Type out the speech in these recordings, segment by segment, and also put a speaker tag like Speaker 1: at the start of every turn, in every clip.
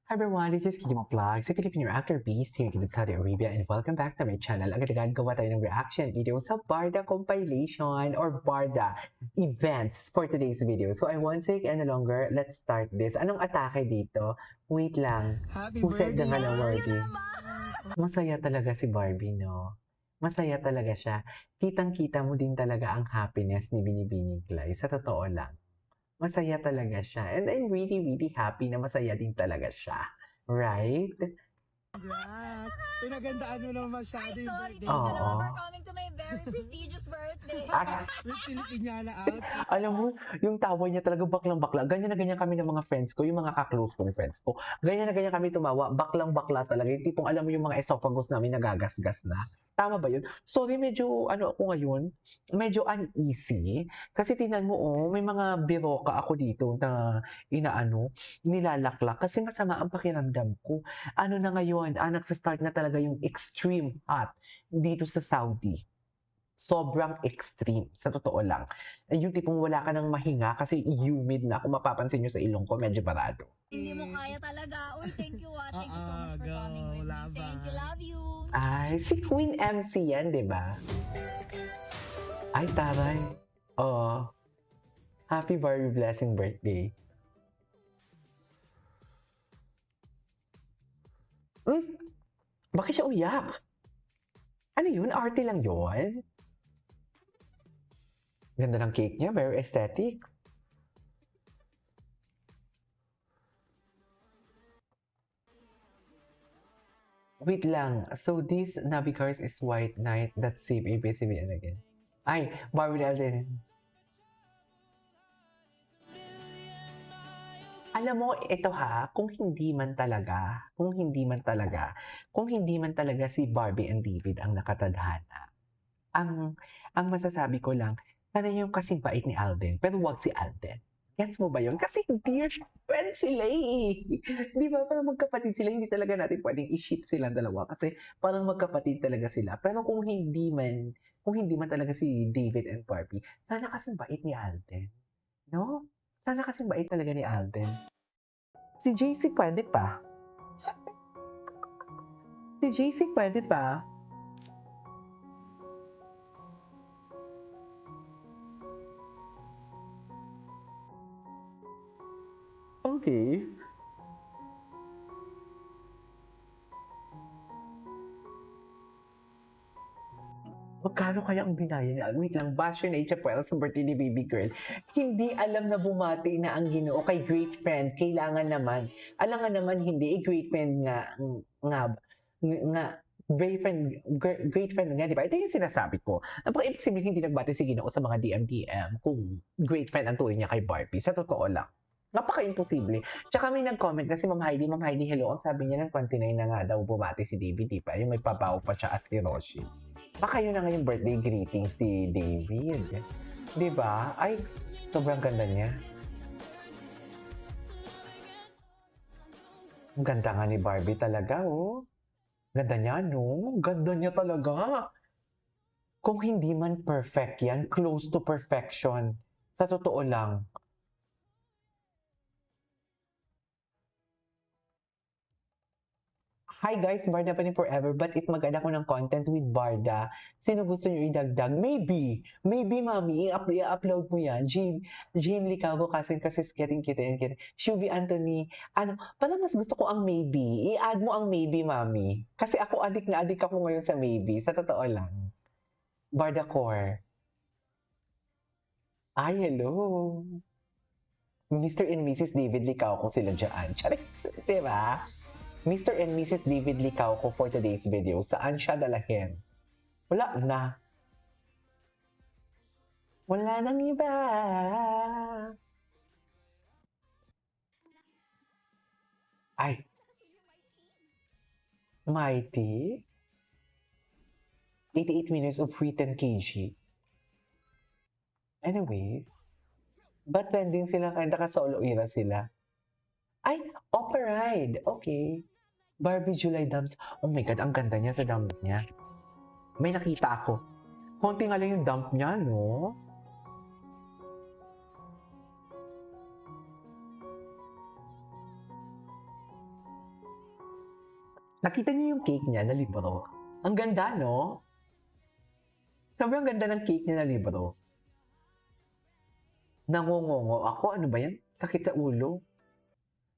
Speaker 1: Hi everyone, this is Kidimo Vlog, si Filipino actor Beast here in Saudi Arabia, and welcome back to my channel. Agad-agad gawa tayo ng reaction video sa Barda compilation or Barda events for today's video. So I won't take any longer, let's start this. Anong atake dito? Wait lang.
Speaker 2: Happy
Speaker 1: Puset
Speaker 2: birthday!
Speaker 1: na nga ng Barbie. Masaya talaga si Barbie, no? Masaya talaga siya. Kitang-kita mo din talaga ang happiness ni Binibining Clay. Sa totoo lang. Masaya talaga siya. And I'm really, really happy na masaya din talaga siya. Right?
Speaker 2: Congrats! Pinagandaan mo naman masyado
Speaker 3: Ay,
Speaker 2: yung
Speaker 3: sorry,
Speaker 2: birthday.
Speaker 3: thank you
Speaker 1: Oo.
Speaker 3: naman for coming to my very prestigious birthday.
Speaker 1: Ah,
Speaker 2: With Filipiniana out.
Speaker 1: alam mo, yung tawa niya talaga baklang-bakla. Ganyan na ganyan kami ng mga friends ko, yung mga ka-close kong friends ko. Ganyan na ganyan kami tumawa, baklang-bakla talaga. Yung tipong alam mo yung mga esophagus namin nagagasgas na. Tama ba yun? Sorry, medyo ano ako ngayon, medyo uneasy. Kasi tingnan mo, may mga biroka ako dito na nilalaklak. Kasi masama ang pakiramdam ko. Ano na ngayon, nagsa-start na talaga yung extreme hot dito sa Saudi. Sobrang extreme, sa totoo lang. Yung tipong wala ka nang mahinga kasi humid na. Kung mapapansin nyo sa ilong ko, medyo barado.
Speaker 3: Hindi mo kaya talaga. Uy, thank you, Thank you so much for
Speaker 2: Go,
Speaker 3: coming with me.
Speaker 2: laban.
Speaker 3: Thank you, love you.
Speaker 1: Ay, si Queen MC yan, di ba? Ay, taray. Oh, happy Barbie blessing birthday. Bakit siya uyak? Ano yun? Arte lang yun? Ganda ng cake niya, very aesthetic. Wait lang. So this Navicars is White Knight. That's save ABCBN again. Ay, Barbie din. Alam mo, ito kung hindi man talaga si Barbie and David ang nakatadhana, ang masasabi ko lang, sana yung kasing bait ni Alden, pero wag si Alden. Gets mo ba yun? Kasi dear friend sila eh. Di ba? Parang magkapatid sila. Hindi talaga natin pwedeng i-ship silang dalawa kasi parang magkapatid talaga sila. Pero kung hindi man talaga si David and Barbie, sana kasing bait ni Alden. No? Sana kasing bait talaga ni Alden. Si JC pwede pa. Si JC pwede pa. Okay. Magkano kaya ang binaya niya? Wait lang, bash yun HFL sa birthday ni baby girl. Hindi alam na bumati na ang Ginoo kay great friend. Kailangan naman. Alam nga naman hindi. Great friend nga, great friend nga, di ba? Ito yung sinasabi ko. Napaka-ibig sabihin hindi nagbati si Ginoo sa mga DM-DM kung great friend ang tuloy niya kay Barbie. Sa totoo lang. Napaka-imposible. Tsaka may nag-comment kasi Ma'am Heidi, hello. Ang sabi niya ng 29 na nga daw bumati si David, di ba? Yung may pabaw pa siya as Hiroshi. Baka yun na nga yung birthday greetings ni David. Di ba? Ay, sobrang ganda niya. Ang ganda nga ni Barbie talaga, oh. Ganda niya, no? Ganda niya talaga. Kung hindi man perfect yan, close to perfection. Sa totoo lang. Hi guys, Barda pa rin forever, but it maganda ko ng content with Barda. Sino gusto nyo idagdag? Maybe, mami, i-upload mo yan. Jane Licago kasi getting cute and cute. Shubi Anthony, parang mas gusto ko ang maybe. I-add mo ang maybe, mami. Kasi ako, adik ako ngayon sa maybe. Sa totoo lang. Barda Core. Ay, hello. Mr. and Mrs. David Licago sila dyan. Charis, diba? Mr. and Mrs. David Licauco for today's video. Saan siya dalahin? Wala na. Wala nang iba. Ay. Mighty. 88 minutes of free 10 kg. Anyways. Ba't trending sila kaya naka-solo era sila? Ay, Opera Ride. Okay. Barbie July Dumps. Oh my God, ang ganda niya sa dump niya. May nakita ako. Konti nga lang yung dump niya, no? Nakita niyo yung cake niya na libro? Ang ganda, no? Sobrang ganda ng cake niya na libro. Nangungongo ako. Ano ba yan? Sakit sa ulo.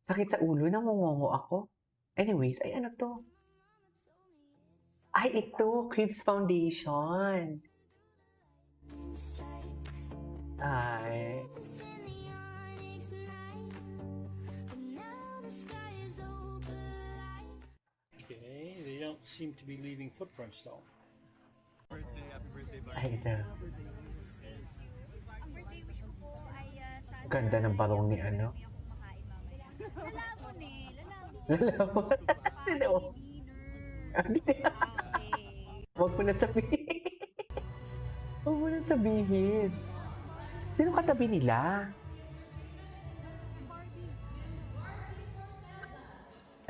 Speaker 1: Sakit sa ulo. Nangungongo ako. Anyways, ay ano to? Ay, ito. Cribs Foundation. Ay.
Speaker 4: Okay, they don't seem to be leaving footprints though.
Speaker 2: Birthday, happy birthday, Barbie.
Speaker 1: Ay, ito.
Speaker 3: Ang birthday wish ko po ay sana...
Speaker 1: Ganda ng barong ni ano.
Speaker 3: May akong makain mamaya. Lalamon eh. Lalamon.
Speaker 1: Lalamon.
Speaker 3: Family dinner. Okay.
Speaker 1: Huwag mo na sabihin. Huwag mo na sabihin. Sino katabi nila?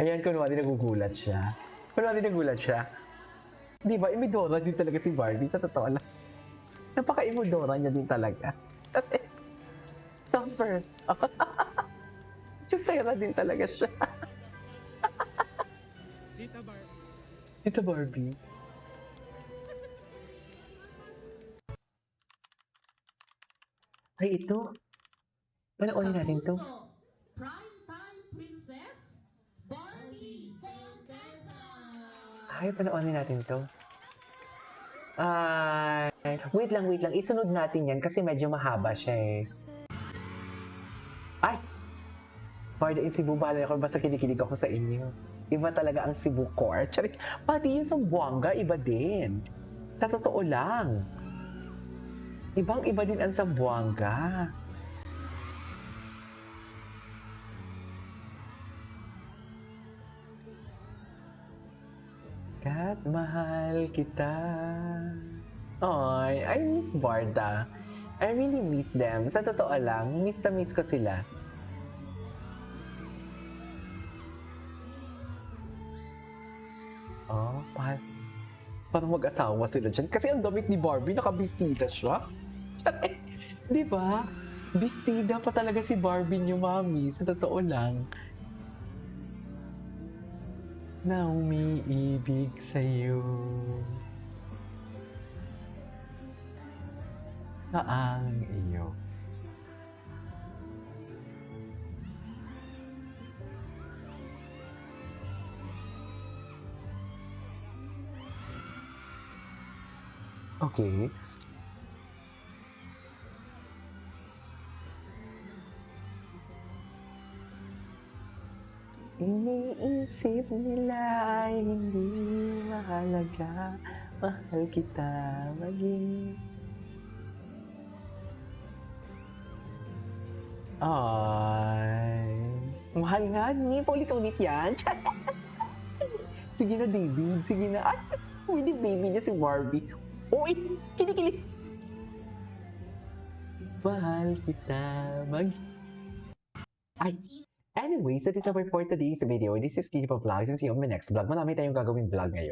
Speaker 1: Ayan, kunwari nagugulat siya. Kunwari nagulat siya. Di ba, imidora din talaga si Barbie, sa totoo lang. Napaka-imidora niya din talaga. Tougher. Chisera din talaga siya.
Speaker 2: Tita Barbie.
Speaker 1: Ito, Barbie. Ay, ito. Panoorin natin to.
Speaker 5: Primetime Princess Barbie Forteza.
Speaker 1: Ay, panoorin natin to. Ay, wait lang. Isunod natin yan kasi medyo mahaba siya eh. Ay! Parda in Cebu, bahala ako. Basta kinikilig ako sa inyo. Iba talaga ang Cebu core. Charik. Pati yung Sambuanga, iba din. Sa totoo lang. Ibang-iba din ang Sambuanga. Kat, mahal kita. Ay, I miss Barda. I really miss them. Sa totoo lang, miss na miss ko sila. Oh, parang mag-asawa sila dyan. Kasi ang damit ni Barbie, nakabistida siya. Di ba? Bistida pa talaga si Barbie niyo, mami. Sa totoo lang. Na umiibig sa'yo. Na ang iyo. Okay. Iniisip nila ay hindi mahalaga. Mahal kita maging... Ay... Mahal nga, hindi paulit-ulit yan. Sige na, David. Sige na. Ay, hindi baby niya si Barbie. Uy, kinikilig. Mahal kita mag... Ay, anyways, that is our for today's video. This is Kikipa Vlogs and see you on my next vlog. Marami tayong gagawin vlog ngayon.